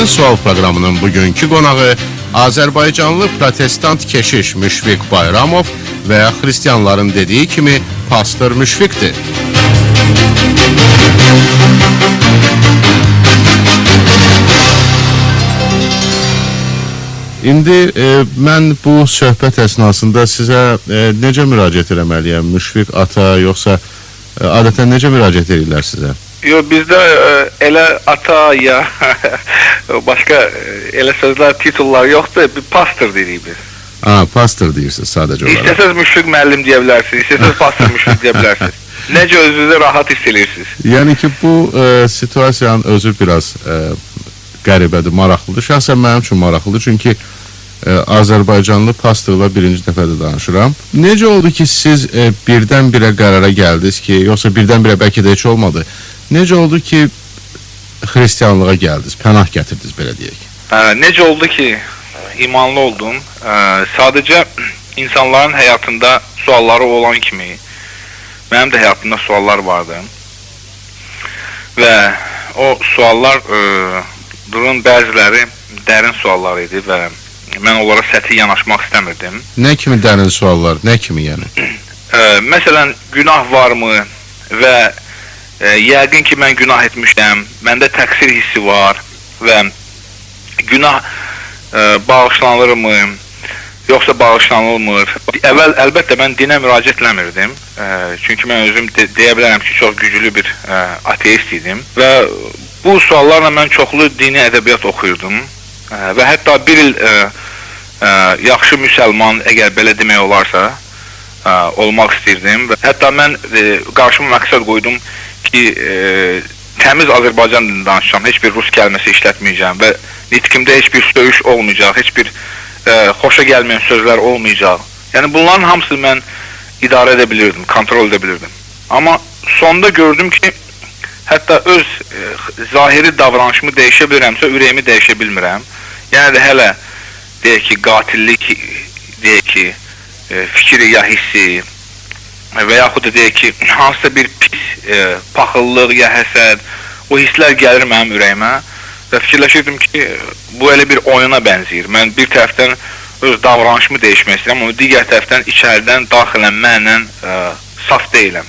Derin Sual proqramının bugünkü qonağı Azərbaycanlı protestant keşiş Müşfiq Bayramov və xristiyanların dediyi kimi Pastor Müşfiqdir. İndi mən bu söhbət əsnasında sizə necə müraciət eləməliyəm? Müşfiq ata, yoxsa adətən necə müraciət edirlər sizə? Yox, bizdə elə ata ya başqa elə sözlər, titullar yoxdur. Bir pastor deyirik biz. Pastor deyirsiniz sadəcə olaraq. İstəsəz Müşfiq müəllim deyə bilərsiniz, istəsəz pastor Müşfiq deyə bilərsiniz. Necə özünüzü rahat hiss edirsiniz? Yəni ki, bu situasiyanın özü biraz qəribədir, maraqlıdır. Şəxsən mənim üçün maraqlıdır, çünki Azərbaycanlı pastorla birinci dəfədə danışıram. Necə oldu ki, siz birdən-birə qərara gəldiniz ki, yoxsa birdən-birə bəlkə də heç olmadı, necə oldu ki, xristiyanlığa gəldiniz, pənah gətirdiniz, belə deyək? Necə oldu ki, imanlı oldum. Sadəcə insanların həyatında sualları olan kimi, mənim də həyatımda suallar vardı. Və o sualların bəziləri dərin suallar idi və mən onlara səthi yanaşmaq istəmirdim. Nə kimi dərin suallar, nə kimi yəni? Məsələn, günah varmı və yəqin ki, mən günah etmişəm, məndə təqsir hissi var və günah bağışlanırmı, yoxsa bağışlanılmır. Əlbəttə, mən dinə müraciət eləmirdim. Çünki mən özüm deyə bilərəm ki, çox güclü bir ateist idim. Və bu suallarla mən çoxlu dini ədəbiyyat oxuyurdum. Və hətta bir il yaxşı müsəlman, əgər belə demək olarsa, olmaq istəyirdim. Və hətta mən qarşıma məqsəd qoydum ki, təmiz Azərbaycan dilində danışacağam, heç bir rus kəlməsi işlətməyəcəm və nitqimdə heç bir söyüş olmayacaq, heç bir xoşa gəlməyən sözlər olmayacaq. Yəni bunların hamısını mən idarə edə bilirdim, kontrol edə bilirdim. Amma sonda gördüm ki, hətta öz zahiri davranışımı dəyişə bilirəmsə, ürəyimi dəyişə bilmirəm. Yəni də hələ deyək ki, qatillik, deyək ki, fikri ya hissi və yaxud da deyək ki, hansısa bir pis paxıllıq ya həsəd, o hisslər gəlir mənim ürəyimə və fikirləşirdim ki, bu elə bir oyuna bənzəyir. Mən bir tərəfdən öz davranışımı dəyişmək istəyirəm, amma digər tərəfdən içəridən daxilən mənlə saf deyiləm.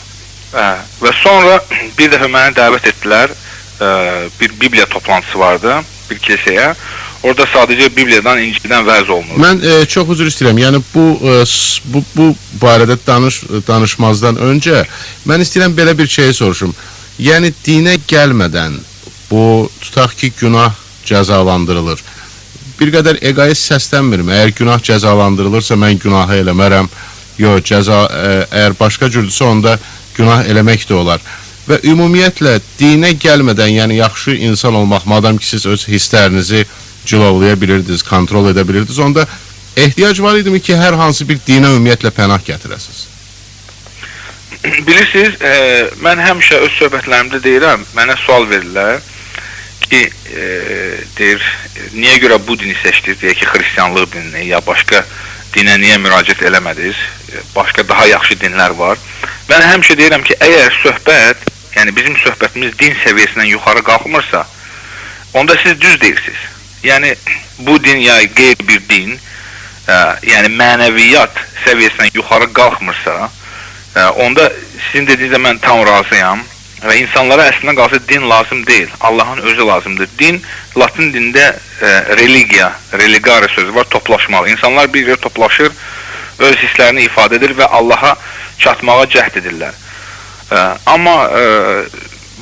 Və sonra bir dəfə məni dəvət etdilər, bir Bibliya toplantısı vardı, bir kilsəyə. Orada sadəcə Bibliyadan, İncildən vəz olunur. Mən çox üzr istəyirəm, yəni bu barədə danışmazdan öncə mən istəyirəm belə bir şey soruşum. Yəni dinə gəlmədən bu, tutaq ki, günah cəzalandırılır. Bir qədər egoist səslənmirəm. Əgər günah cəzalandırılırsa, mən günahı eləmərəm. Yox, əgər başqa cürdürsə, onda günah eləmək də olar. Və ümumiyyətlə, dinə gəlmədən, yəni yaxşı insan olmaq, madam ki, siz öz hisslərinizi cilovlaya bilirdiniz, kontrol edə bilirdiniz, onda ehtiyac var idimi ki, hər hansı bir dinə ümumiyyətlə pənah gətirəsiniz? Bilirsiniz, mən həmişə öz söhbətlərimdə deyirəm, mənə sual verirlər ki, deyir, niyə görə bu dini seçdiniz, deyək ki, xristiyanlıq dinini, ya başqa dinə niyə müraciət eləmədiniz, başqa daha yaxşı dinlər var. Mən həmişə deyirəm ki, əgər söhbət, yəni bizim söhbətimiz din səviyyəsindən yuxarı qalxmırsa, onda siz düz deyirsiniz. Yəni, bu din ya qeyri bir din, yəni mənəviyyat səviyyəsindən yuxarı qalxmırsa, onda sizin dediyinizdə mən tam razıyam və insanlara əslində qalsa din lazım deyil, Allahın özü lazımdır. Din, latin dində religare sözü var, toplaşmalı. İnsanlar bir yerə toplaşır, öz hisslərini ifadə edir və Allaha çatmağa cəhd edirlər. Amma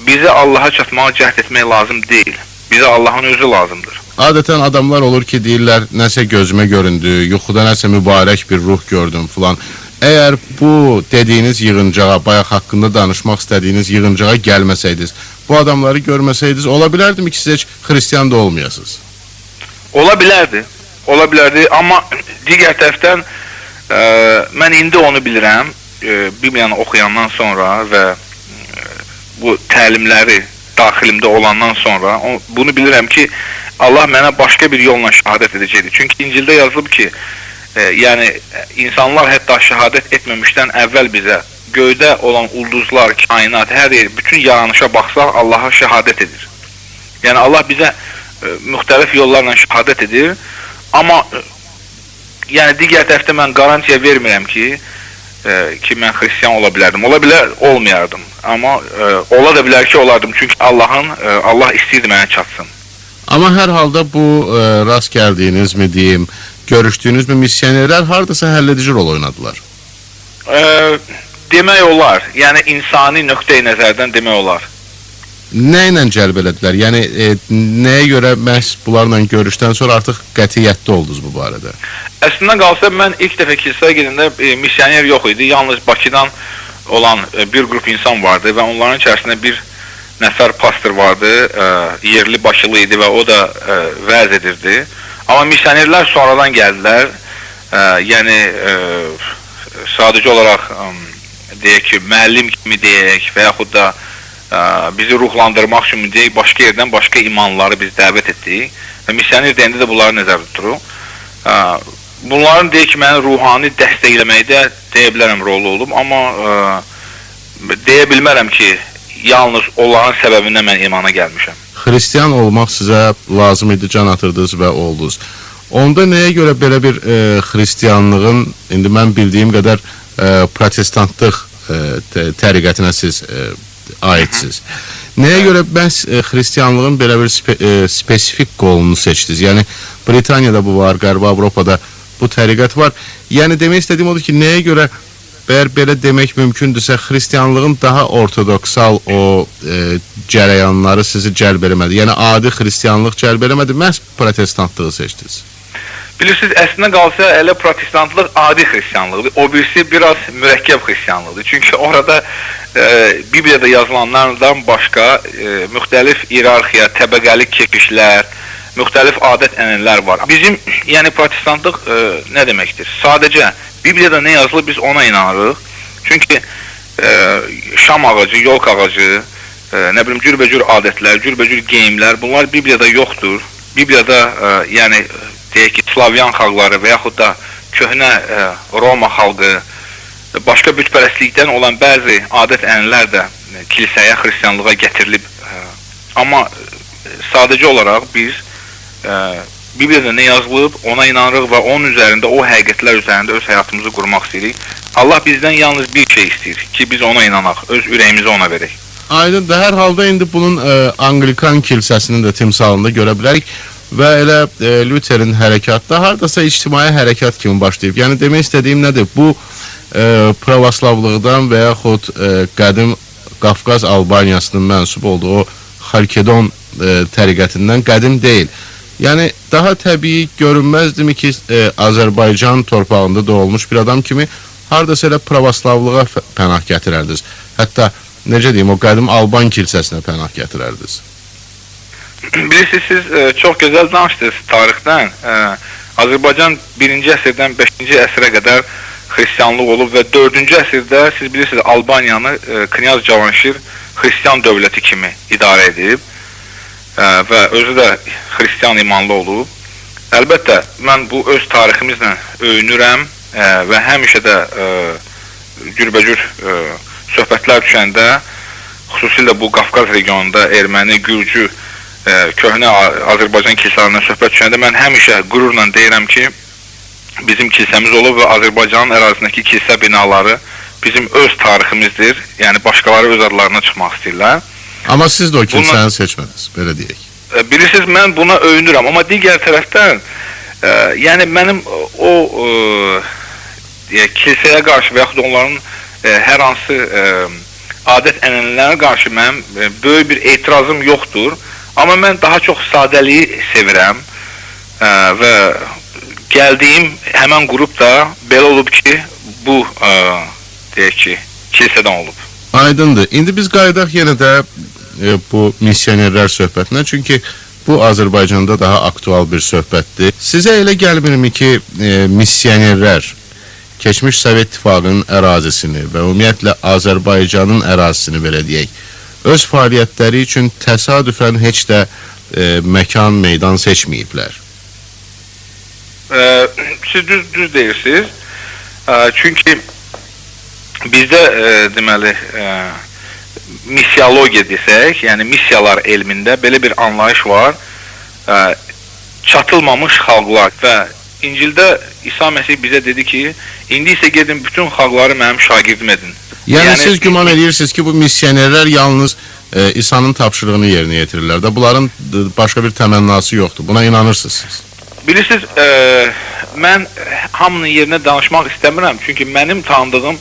bizə Allaha çatmağa cəhd etmək lazım deyil, bizə Allahın özü lazımdır. Adətən adamlar olur ki, deyirlər, nəsə gözümə göründü, yuxuda nəsə mübarək bir ruh gördüm filan. Əgər bu dediyiniz yığıncağa, bayaq haqqında danışmaq istədiyiniz yığıncağa gəlməsəydiniz, bu adamları görməsəydiniz, ola bilərdimi ki, siz heç xristiyan da olmayasınız? Ola bilərdi, amma digər tərəfdən mən indi onu bilirəm, Bibliyanı oxuyandan sonra və bu təlimləri daxilimdə olandan sonra, bunu bilirəm ki, Allah mənə başqa bir yolla şəhadət edəcəkdir. Çünki İncildə yazılıb ki, yəni insanlar hətta şəhadət etməmişdən əvvəl bizə göydə olan ulduzlar, kainat, hər yer, bütün yaranışa baxsaq Allaha şəhadət edir. Yəni Allah bizə müxtəlif yollarla şəhadət edir. Amma yəni digər tərəfdə mən qarantiya vermirəm ki, mən xristian ola bilərdim. Ola bilər, olmayardım. Amma ola da bilər ki, olardım. Çünki Allah istəyirdi mənə çatsın. Amma hər halda bu rast gəldiyiniz mi deyim, görüşdüyünüz mü missionerlər hardasa həlledici rol oynadılar? Demək olar. Yəni insani nöqteyi nəzərdən demək olar. Nə ilə cəlb elədilər? Yəni nəyə görə məhz bunlarla görüşdən sonra artıq qətiyyətli oldunuz bu barədə? Əslində qalsa mən ilk dəfə kilsəyə gedəndə missioner yox idi. Yalnız Bakıdan olan bir qrup insan vardı və onların içərisində bir nəfər pastor vardı. Yerli Bakılı idi və o da vəz edirdi. Amma missionerlər sonradan gəldilər. Yəni sadəcə olaraq deyək ki, müəllim kimi deyək və yaxud da bizi ruhlandırmaq üçün deyək, başqa yerdən başqa imanları biz dəvət etdik və missioner deyəndə də bunları nəzərdə tuturuq. Bunların deyək ki, məni ruhani dəstəkləməkdə deyə bilərəm rolu olub, amma deyə bilmərəm ki, yalnız onların səbəbindən mən imana gəlmişəm. Xristian olmaq sizə lazım idi, can atırdınız və oldunuz. Onda nəyə görə belə bir xristianlığın, indi mən bildiyim qədər protestantlıq təriqətinə siz aidsiz. Nəyə görə məhz xristianlığın belə bir spesifik qolunu seçdiniz? Yəni Britaniyada bu var, Qərbi Avropada bu təriqət var. Yəni demək istədiyim odur ki, nəyə görə əgər belə demək mümkündürsə xristianlığın daha ortodoksal o cərəyanları sizi cəlb eləmədi? Yəni adi xristianlıq cəlb eləmədi, məhz protestantlığı seçdiniz. Bilirsiniz, əslində qalsa elə protestantlıq adi xristianlıqdır. O birisi biraz mürəkkəb xristianlıqdır. Çünki orada Bibliyada yazılanlardan başqa müxtəlif iyerarxiya, təbəqəli keçişlər, müxtəlif adət-ənənələr var. Bizim, yəni protestantlıq nə deməkdir? Sadəcə Bibliyada nə yazılır, biz ona inanırıq. Çünki şam ağacı, yolk ağacı, nə bilim cürbəcür adətlər, cürbəcür geyimlər, bunlar Bibliyada yoxdur. Bibliyada, yəni deyək ki, Slavyan xalqları və yaxud da köhnə Roma xalqı, başqa bütpərəstlikdən olan bəzi adət-ənənələr də kilsəyə, xristianlığa gətirilib. Amma sadəcə olaraq biz Bibliyada nə yazılıb, ona inanırıq və onun üzərində, o həqiqətlər üzərində öz həyatımızı qurmaq istəyirik. Allah bizdən yalnız bir şey istəyir ki, biz ona inanaq, öz ürəyimizi ona verək. Aydındır, hər halda indi bunun Anglikan kilsəsinin də timsalında görə bilərik. Və elə Lüterin hərəkatda hardasa ictimai hərəkat kimi başlayıb. Yəni demək istədiyim nədir? Bu pravoslavlıqdan və yaxud qədim Qafqaz Albaniyasının mənsub olduğu Xalkedon təriqətindən qədim deyil. Yəni daha təbii görünməzdimi ki, Azərbaycan torpağında doğulmuş bir adam kimi hardasa elə pravoslavlığa pənah gətirərdiniz. Hətta necə deyim, o qədim Alban kilsəsinə pənah gətirərdiniz. Bilirsiniz, siz çox gözəl danışdınız tarixdən. Azərbaycan 1-ci əsrdən 5-ci əsrə qədər xristianlıq olub və 4-cü əsrdə siz bilirsiniz Albaniyanı Knyaz Cavanşir xristian dövləti kimi idarə edib və özü də xristian imanlı olub. Əlbəttə, mən bu öz tariximizlə öyünürəm və həmişə də cürbəcür söhbətlər düşəndə, xüsusilə bu Qafqaz regionunda erməni, gürcü, köhnə Azərbaycan kilsələrindən söhbət düşəndə mən həmişə qürurla deyirəm ki, bizim kilsəmiz olub və Azərbaycanın ərazisindəki kilsə binaları bizim öz tariximizdir. Yəni başqaları öz adlarına çıxmaq istəyirlər. Amma siz də o kilsəni seçmədiniz, belə deyək. Bilirsiniz, mən buna öyünürəm, amma digər tərəfdən yəni mənim o kilsəyə qarşı və yaxud onların hər hansı adət-ənənələrə qarşı mənim böyük bir etirazım yoxdur. Amma mən daha çox sadəliyi sevirəm və gəldiyim həmən qrup da belə olub ki, bu deyək ki, kilsədən olub. Aydındır. İndi biz qayıdaq yenə də bu missionerlər söhbətinə, çünki bu Azərbaycanda daha aktual bir söhbətdir. Sizə elə gəlmirmi ki, missionerlər keçmiş Sovet İttifaqının ərazisini və ümumiyyətlə Azərbaycanın ərazisini belə deyək, öz fəaliyyətləri üçün təsadüfən heç də məkan, meydan seçməyiblər. Siz düz deyirsiniz. Çünki bizdə deməli missiyologiya desək, yəni missiyalar elmində belə bir anlayış var. çatılmamış xalqlar və İncildə İsa Məsih bizə dedi ki, indi isə gedin bütün xalqları mənim şagirdim edin. Yəni siz güman edirsiniz ki, bu missionerlər yalnız İsa'nın tapşırığını yerinə yetirirlər də, bunların başqa bir təmənnası yoxdur. Buna inanırsınız siz? Bilirsiniz, mən hamının yerinə danışmaq istəmirəm, çünki mənim tanıdığım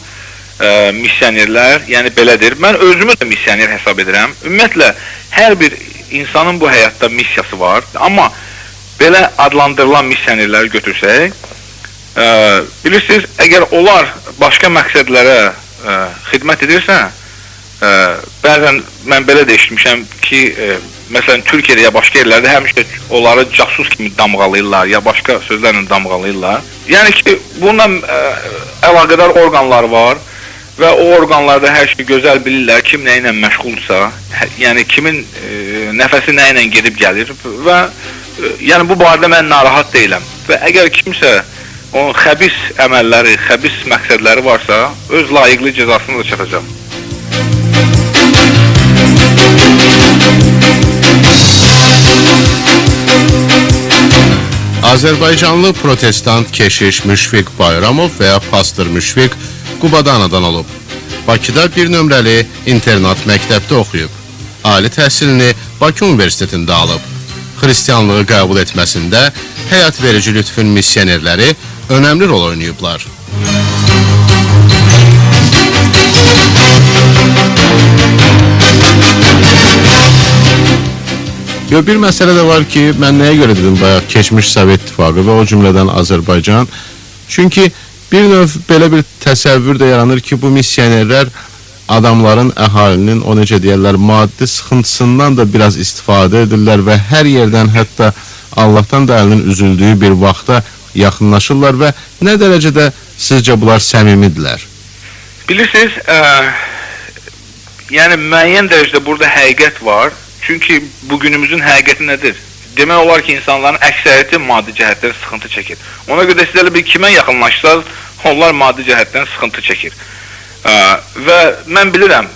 missionerlər, yəni belədir. Mən özümü də missioner hesab edirəm. Ümumiyyətlə, hər bir insanın bu həyatda missiyası var, amma belə adlandırılan missionerləri götürsək, bilirsiniz, əgər onlar başqa məqsədlərə xidmət edirsə, bəzən mən belə də eşitmişəm ki, məsələn, Türkiyədə ya başqa yerlərdə həmişə onları casus kimi damğalayırlar, ya başqa sözlərlə damğalayırlar. Yəni ki, bununla əlaqədar orqanlar var və o orqanlarda hər şey gözəl bilirlər, kim nə ilə məşğuldursa, yəni kimin nəfəsi nə ilə gedib gəlir və yəni bu barədə mən narahat deyiləm və əgər kimsə onun xəbis əməlləri, xəbis məqsədləri varsa, öz layiqli cəzasını da çatacaq. Azərbaycanlı protestant keşiş Müşfiq Bayramov və ya pastor Müşfiq Qubada anadan olub. Bakıda bir nömrəli internat məktəbdə oxuyub. Ali təhsilini Bakı Universitetində alıb. Xristianlığı qəbul etməsində həyat verici lütfün missionerləri önəmli rol oynayıblar. Bir məsələ də var ki, mən nəyə görə dedim bayaq, keçmiş Sovet İttifaqı və o cümlədən Azərbaycan. Çünki bir növ belə bir təsəvvür də yaranır ki, bu missionerlər adamların, əhalinin, o necə deyərlər, maddi sıxıntısından da biraz istifadə edirlər və hər yerdən, hətta Allahdan da əlinin üzüldüyü bir vaxta yaxınlaşırlar və nə dərəcədə sizcə bunlar səmimidirlər? Bilirsiniz, yəni müəyyən dərəcədə burada həqiqət var. Çünki bugünümüzün həqiqəti nədir? Demək olar ki, insanların əksəriyyəti maddi cəhətdən sıxıntı çəkir. Ona görə də sizlərlə bir kimə yaxınlaşsaz, onlar maddi cəhətdən sıxıntı çəkir. Və mən bilirəm,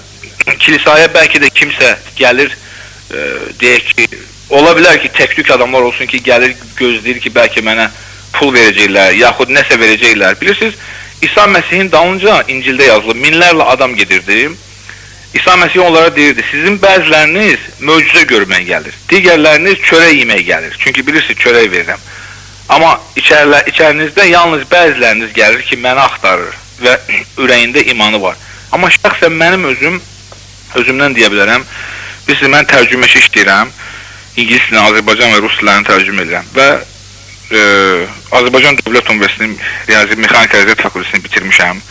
kilisaya bəlkə də kimsə gəlir, deyək ki, ola bilər ki, tək-tük adamlar olsun ki, gəlir, gözləyir ki, bəlkə mənə pul verəcəklər, yaxud nəsə verəcəklər. Bilirsiniz, İsa Məsihin dalınca İncildə yazılıb, minlərlə adam gedirdi. İsa Məsih onlara deyirdi, sizin bəziləriniz möcüzə görməyə gəlir, digərləriniz çörək yeməyə gəlir. Çünki bilirsiniz, çörək verirəm. Amma içərinizdə yalnız bəziləriniz gəlir ki, məni axtarır və ürəyində imanı var. Amma şəxsən mənim özümdən deyə bilərəm, bilirsiniz, mən tərcüməçi işləyirəm, İngilis dilini, Azərbaycan və Rus dilini tərcümə edirəm və Azərbaycan Dövlət Universitetinin Riyazi Mexanika Riyaziyyat Fakültəsini bitirmişəm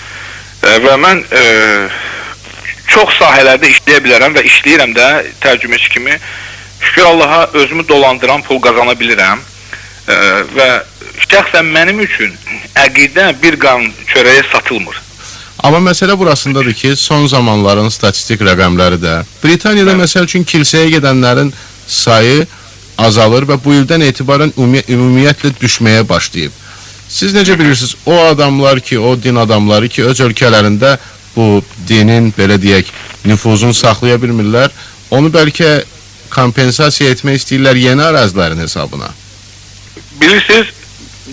və mən çox sahələrdə işləyə bilərəm və işləyirəm də tərcüməçi kimi. Şükür Allaha özümü dolandıran pul qazana bilirəm və şəxsən mənim üçün əqidə bir qan çörəyə satılmır. Amma məsələ burasındadır ki, son zamanların statistik rəqəmləri də Britaniyada məsəl üçün kilsəyə gedənlərin sayı azalır və bu ildən etibarən ümumiyyətlə düşməyə başlayıb. Siz necə bilirsiniz, o adamlar ki, o din adamları ki, öz ölkələrində bu dinin, belə deyək, nüfuzunu saxlaya bilmirlər, onu bəlkə kompensasiya etmək istəyirlər yeni ərazilərin hesabına. Bilirsiniz,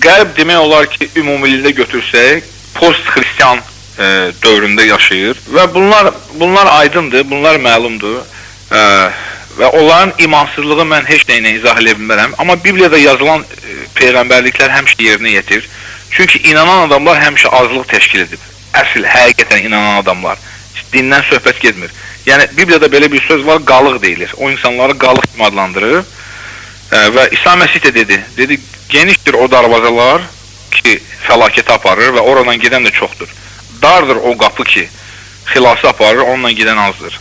qərb demək olar ki, ümumilikdə götürsək, post-xristian dövründə yaşayır və bunlar aydındır, bunlar məlumdur və onların imansızlığı mən heç nəyinə izah edə bilmərəm. Amma Bibliyada yazılan peyğəmbərliklər həmişə yerinə yetir. Çünki inanan adamlar həmişə azlıq təşkil edib. Əsl, həqiqətən inanan adamlar. Dindən söhbət getmir. Yəni, Bibliyada belə bir söz var, qalıq deyilir. O insanları qalıq kimi adlandırır. Və İsa Məsih də dedi, genişdir o darvazalar ki, fəlakətə aparır və oradan gedən də çoxdur. Dardır o qapı ki, xilası aparır, onunla gedən azdır.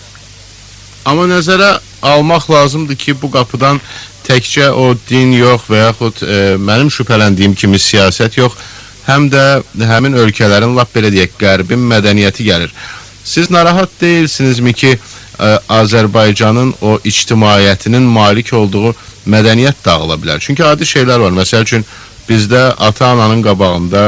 Amma nəzərə almaq lazımdır ki, bu qapıdan təkcə o din yox və yaxud mənim şübhələndiyim kimi siyasət yox, həm də həmin ölkələrin, lap belə deyək, qərbin mədəniyyəti gəlir. Siz narahat deyilsinizmi ki, Azərbaycanın o ictimaiyyətinin malik olduğu mədəniyyət dağıla bilər? Çünki adi şeylər var. Məsəl üçün, bizdə ata-ananın qabağında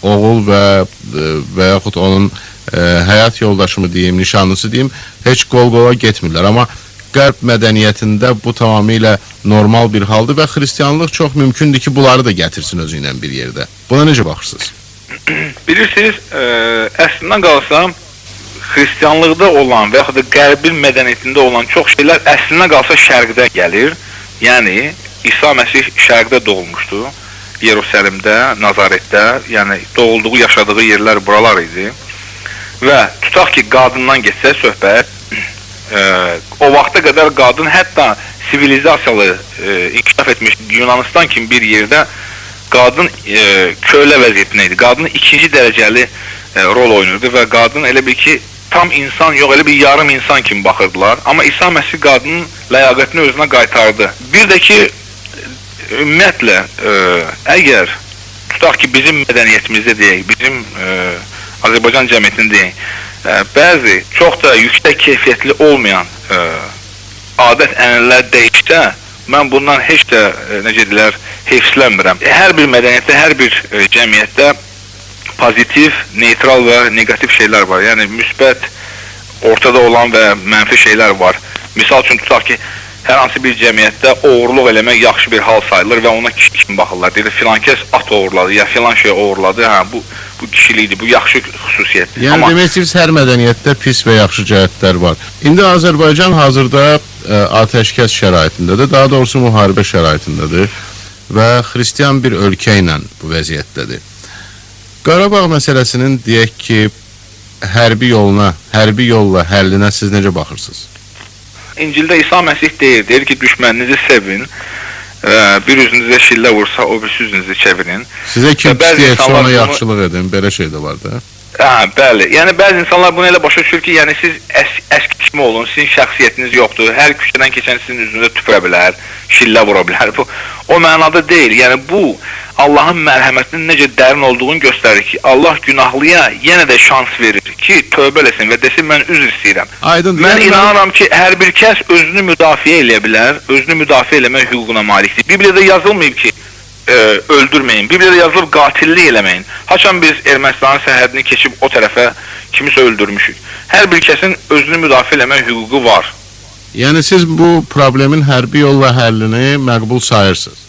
oğul və yaxud onun həyat yoldaşımı deyim, nişanlısı deyim, heç qol-qola getmirlər. Amma Qərb mədəniyyətində bu tamamilə normal bir haldır və xristianlıq çox mümkündür ki, bunları da gətirsin özü ilə bir yerdə. Buna necə baxırsınız? Bilirsiniz, əslində qalsa xristianlıqda olan və yaxud da qərbin mədəniyyətində olan çox şeylər əslində qalsa şərqdə gəlir. Yəni İsa Məsih şərqdə doğulmuşdu. Yerusəlimdə, Nazaretdə, yəni doğulduğu, yaşadığı yerlər buralar idi. Və tutaq ki, qadından getsə söhbət, o vaxta qədər qadın hətta sivilizasiyalı inkişaf etmiş Yunanistan kimi bir yerdə qadın kölə vəziyyətində idi. Qadın ikinci dərəcəli rol oynayırdı və qadın elə bir ki, tam insan yox, elə bir yarım insan kimi baxırdılar. Amma İsa Məsih qadının ləyaqətini özünə qaytardı. Bir də ki, ümumiyyətlə, əgər tutaq ki, bizim mədəniyyətimizdə deyək, bizim Azərbaycan cəmiyyətində deyək, bəzi çox da yüksək keyfiyyətli olmayan adət-ənənələr dəyişsə, mən bundan heç də, necə deyilər, heyfslənmirəm. Hər bir mədəniyyətdə, hər bir cəmiyyətdə pozitiv, neytral və negativ şeylər var. Yəni, müsbət, ortada olan və mənfi şeylər var. Misal üçün, tutaq ki, hər hansı bir cəmiyyətdə oğurluq eləmək yaxşı bir hal sayılır və ona kişi kimi baxırlar. Deyir, filan kəs at oğurladı, ya filan şey oğurladı, bu kişilikdir, bu yaxşı xüsusiyyətdir. Yəni, demək istəyirsiniz, hər mədəniyyətdə pis və yaxşı cəhətlər var. İndi Azərbaycan hazırda atəşkəs şəraitindədir, daha doğrusu müharibə şəraitindədir və xristian bir ölkə ilə bu vəziyyətdədir. Qarabağ məsələsinin deyək ki, hərbi yolla həllinə siz necə baxırsınız? İncildə İsa Məsih deyir ki, düşməninizi sevin, bir üzünüzə şillə vursa, o bir üzünüzü çevirin. Sizə kim istəyirsə ona yaxşılıq edin, belə şey də var da. Bəli, yəni bəzi insanlar bunu elə başa düşür ki, yəni siz əski kimi olun, sizin şəxsiyyətiniz yoxdur, hər küçədən keçən sizin üzünüzə tüpürə bilər, şillə vura bilər. Bu, o mənada deyil, yəni bu Allahın mərhəmətinin necə dərin olduğunu göstərir ki, Allah günahlıya yenə də şans verir ki, tövbə eləsin və desin, mən üzr istəyirəm. Aydındır. Mən inanıram ki, hər bir kəs özünü müdafiə eləyə bilər, özünü müdafiə eləmək hüququna malikdir. Bibliyada yazılmayıb ki, öldürməyin. Bibliyada yazılıb qatillik eləməyin. Haçan biz Ermənistanın sərhədini keçib o tərəfə kimisə öldürmüşük. Hər bir kəsin özünü müdafiə eləmək hüququ var. Yəni siz bu problemin hərbi yolla həllini məqbul sayırsınız?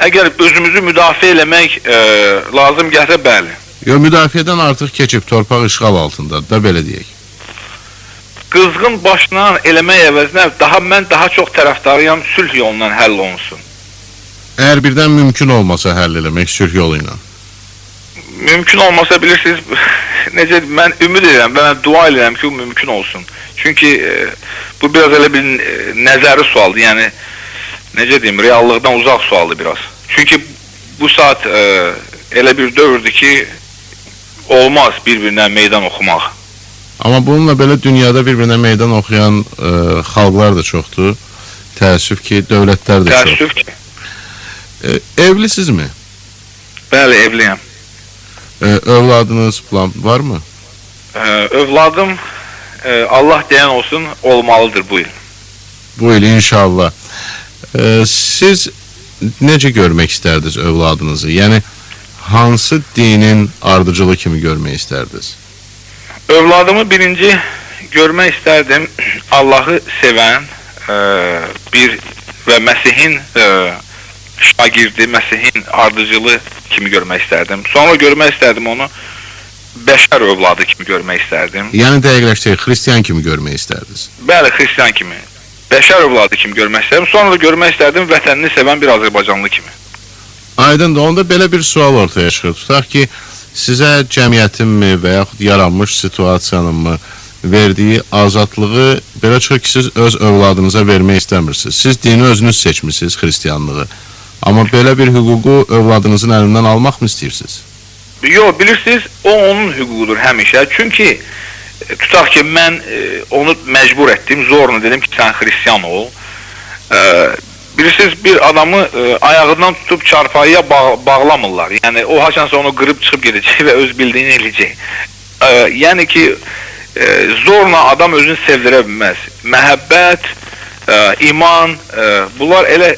Əgər özümüzü müdafiə eləmək lazım gəlsə, bəli. Yox, müdafiədən artıq keçib, torpaq işğal altındadır da, belə deyək. Qızğın başla eləmək əvəzinə mən daha çox tərəfdarıyam, sülh yolundan həll olunsun. Əgər birdən mümkün olmasa həll eləmək sülh yolu ilə? Mümkün olmasa bilirsiniz, necə, mən ümid edirəm, mən dua edirəm ki, mümkün olsun. Çünki bu biraz elə bir nəzəri sualdır, yəni, necə deyim, reallıqdan uzaq sualdır biraz. Çünki bu saat elə bir dövrdür ki, olmaz bir-birinə meydan oxumaq. Amma bununla belə dünyada bir-birinə meydan oxuyan xalqlar da çoxdur. Təəssüf ki, dövlətlər də çoxdur. Təəssüf ki. Evlisizmi? Bəli, evliyəm. Övladınız falan varmı? Övladım, Allah deyən olsun, olmalıdır bu il. Bu il inşallah. Siz necə görmək istərdiniz övladınızı? Yəni, hansı dinin ardıcılı kimi görmək istərdiniz? Övladımı birinci görmək istərdim, Allahı sevən bir və Məsihin şagirdi, Məsihin ardıcılı kimi görmək istərdim. Sonra görmək istərdim onu bəşər övladı kimi görmək istərdim. Yəni, dəqiqləşdirək, xristiyan kimi görmək istərdiniz? Bəli, xristiyan kimi. Bəşər övladı kimi görmək istərdim. Sonra da görmək istərdim vətənini sevən bir Azərbaycanlı kimi. Aydındır, onda belə bir sual ortaya çıxır. Tutaq ki, sizə cəmiyyətinmi və yaxud yaranmış situasiyanınmı verdiyi azadlığı belə çıxır ki, siz öz övladınıza vermək istəmirsiniz. Siz dini özünüz seçmişsiniz, xristiyanlığı. Amma belə bir hüququ övladınızın əlindən almaq mı istəyirsiniz? Yox, bilirsiniz, o onun hüququdur həmişə. Çünki tutaq ki, mən onu məcbur etdim, zorla dedim ki, sən xristiyan ol. Bilirsiniz, bir adamı ayağından tutub çarpayıya bağlamırlar. Yəni, o haçansa onu qırıb çıxıb gedəcək və öz bildiyini eləyəcək. Yəni ki, zorla adam özünü sevdirə bilməz. Məhəbbət, iman, bunlar elə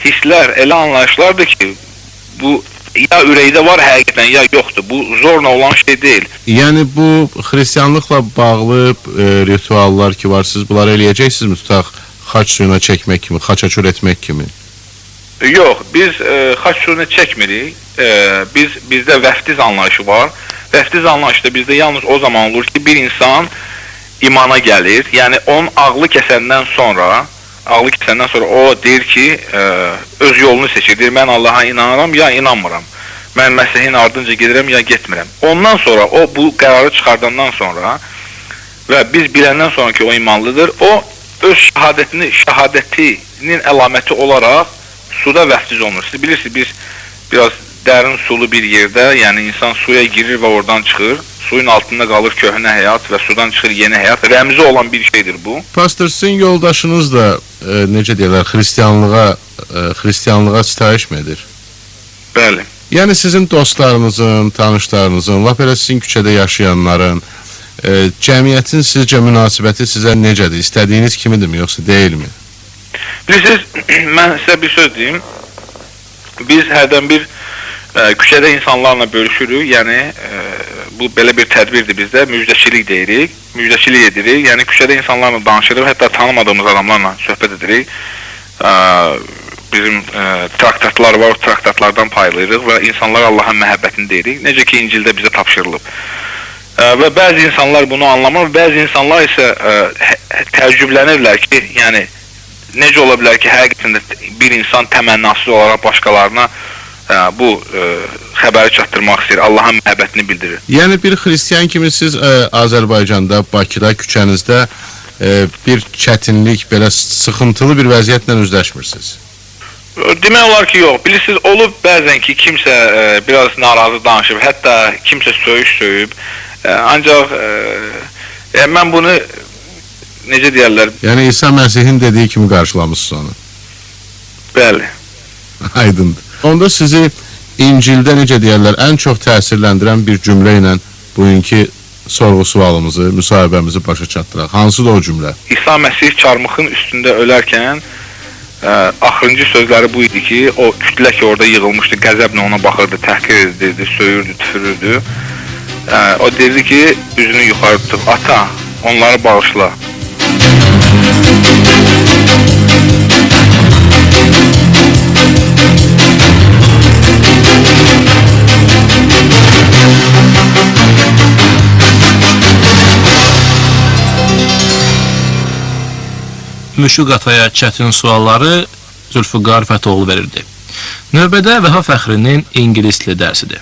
hisslər, elə anlayışlardır ki, bu ya ürəkdə var həqiqətən, ya yoxdur. Bu zorla olan şey deyil. Yəni bu xristianlıqla bağlı rituallar ki var, siz bunları eləyəcəksinizmi? Tutaq xaç suyuna çəkmək kimi, xaçaçur etmək kimi. Yox, biz xaç suyunu çəkmirik. Bizdə vəftiz anlayışı var. Vəftiz anlayışı da bizdə yalnız o zaman olur ki, bir insan imana gəlir. Yəni onun ağlı kəsəndən sonra o deyir ki, öz yolunu seçir. Deyir, mən Allaha inanıram, ya inanmıram. Mən Məsihin ardınca gedirəm, ya getmirəm. Ondan sonra, o bu qərarı çıxardandan sonra və biz biləndən sonra ki, o imanlıdır, o öz şəhadətinin əlaməti olaraq suda vəftiz olunur. Siz bilirsiniz, biz biraz dərin sulu bir yerdə, yəni insan suya girir və oradan çıxır. Suyun altında qalır köhnə həyat və sudan çıxır yeni həyat. Rəmzi olan bir şeydir bu. Pastor, sizin yoldaşınız da necə deyirlər, xristianlığa sitayiş mi edir? Bəli. Yəni sizin dostlarınızın, tanışlarınızın, lap elə sizin küçədə yaşayanların, cəmiyyətin sizcə münasibəti sizə necədir? İstədiyiniz kimidirmi, yoxsa deyilmi? Bilirsiniz, mən sizə bir söz deyim. Biz hərdən bir küçədə insanlarla bölüşürük, yəni bu belə bir tədbirdir bizdə, müjdəçilik deyirik, müjdəçilik edirik, yəni küçədə insanlarla danışırıq, hətta tanımadığımız adamlarla söhbət edirik. Bizim traktatlar var, o traktatlardan paylayırıq və insanlara Allahın məhəbbətini deyirik, necə ki İncildə bizə tapşırılıb. Və bəzi insanlar bunu anlamır, bəzi insanlar isə təəccüblənirlər ki, yəni necə ola bilər ki, həqiqətən bir insan təmənnasız olaraq başqalarına bu xəbəri çatdırmaq istəyir, Allahın məhəbbətini bildirir. Yəni bir xristiyan kimi siz Azərbaycanda, Bakıda, küçənizdə bir çətinlik, belə sıxıntılı bir vəziyyətlə üzləşmirsiniz? Demək olar ki, yox. Bilirsiniz, olub bəzən ki, kimsə biraz narazı danışıb, hətta kimsə söyüb. Ancaq mən bunu necə deyərlər? Yəni İsa Məsihin dediyi kimi qarşılamışsınız onu. Bəli. Aydındır. Onda sizi İncildə necə deyərlər, ən çox təsirləndirən bir cümlə ilə bugünkü sorğu-sualımızı, müsahibəmizi başa çatdıraq. Hansıdır o cümlə? İsa Məsih çarmıxın üstündə ölərkən axırıncı sözləri bu idi ki, o kütlə ki orada yığılmışdı, qəzəblə ona baxırdı, təhqir edirdi, söyürdü, tüfürürdü. O dedi ki, üzünü yuxarı tutub, ata, onları bağışla. Müşfiq Ataya çətin sualları Zülfüqar Fətoğlu verirdi. Növbədə Vəfa Fəxrinin ingilis dili dərsidir.